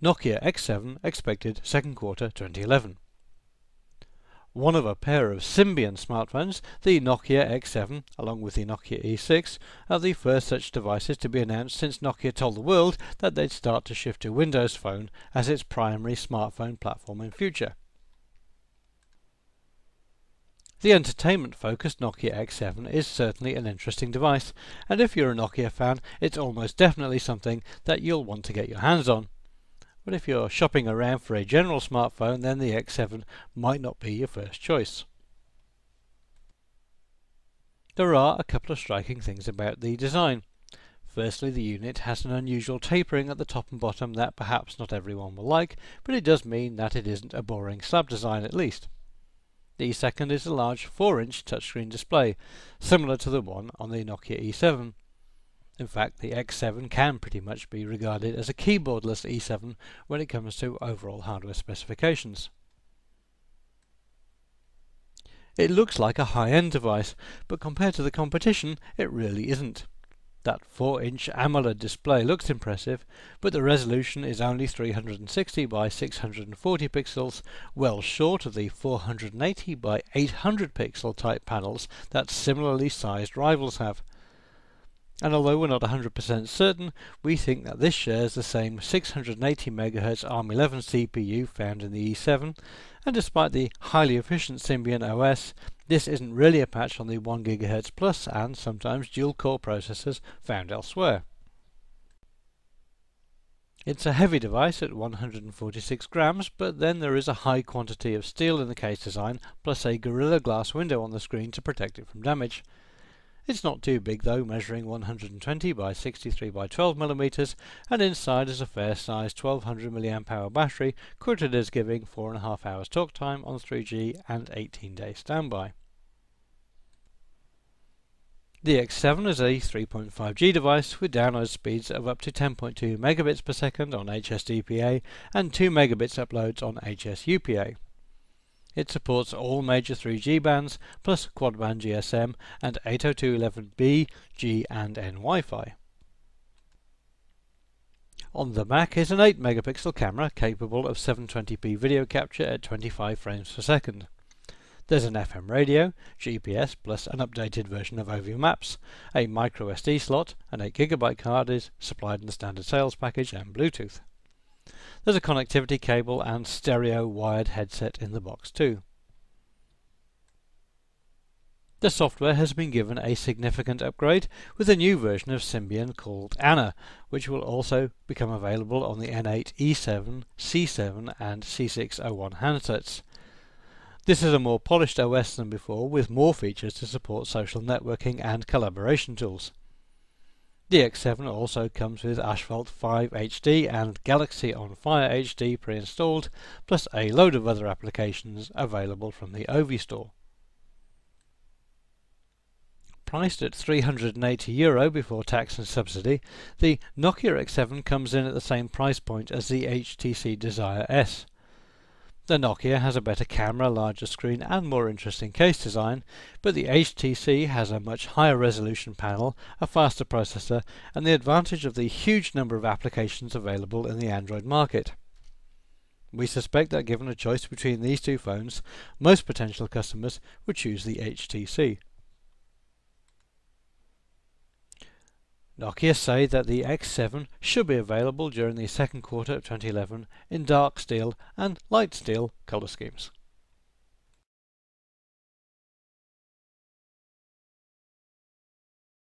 Nokia X7 expected second quarter 2011. One of a pair of Symbian smartphones, the Nokia X7 along with the Nokia E6 are the first such devices to be announced since Nokia told the world that they'd start to shift to Windows Phone as its primary smartphone platform in future. The entertainment-focused Nokia X7 is certainly an interesting device, and if you're a Nokia fan, it's almost definitely something that you'll want to get your hands on. But if you're shopping around for a general smartphone, then the X7 might not be your first choice. There are a couple of striking things about the design. Firstly, the unit has an unusual tapering at the top and bottom that perhaps not everyone will like, but it does mean that it isn't a boring slab design at least. The second is a large 4-inch touchscreen display, similar to the one on the Nokia E7. In fact, the X7 can pretty much be regarded as a keyboardless E7 when it comes to overall hardware specifications. It looks like a high-end device, but compared to the competition, it really isn't. That 4-inch AMOLED display looks impressive, but the resolution is only 360 by 640 pixels, well short of the 480 by 800 pixel type panels that similarly sized rivals have. And although we're not 100% certain, we think that this shares the same 680 MHz ARM11 CPU found in the E7, and despite the highly efficient Symbian OS, this isn't really a patch on the 1 GHz plus and sometimes dual-core processors found elsewhere. It's a heavy device at 146 grams, but then there is a high quantity of steel in the case design, plus a Gorilla Glass window on the screen to protect it from damage. It's not too big though, measuring 120 by 63 by 12 mm, and inside is a fair-sized 1200 mAh battery, quoted as giving 4.5 hours talk time on 3G and 18-day standby. The X7 is a 3.5G device with download speeds of up to 10.2 megabits per second on HSDPA and 2 megabits uploads on HSUPA. It supports all major 3G bands, plus quad-band GSM and 802.11b, G and N Wi-Fi. On the back is an 8 megapixel camera capable of 720p video capture at 25 frames per second. There's an FM radio, GPS plus an updated version of OV Maps, a micro SD slot, an 8GB card is supplied in the standard sales package, and Bluetooth. There's a connectivity cable and stereo wired headset in the box too. The software has been given a significant upgrade with a new version of Symbian called Anna, which will also become available on the N8, E7, C7 and C601 handsets. This is a more polished OS than before, with more features to support social networking and collaboration tools. The X7 also comes with Asphalt 5 HD and Galaxy on Fire HD pre-installed, plus a load of other applications available from the Ovi store. Priced at €380 before tax and subsidy, the Nokia X7 comes in at the same price point as the HTC Desire S. The Nokia has a better camera, larger screen and more interesting case design, but the HTC has a much higher resolution panel, a faster processor and the advantage of the huge number of applications available in the Android market. We suspect that given a choice between these two phones, most potential customers would choose the HTC. Nokia say that the X7 should be available during the second quarter of 2011 in dark steel and light steel colour schemes.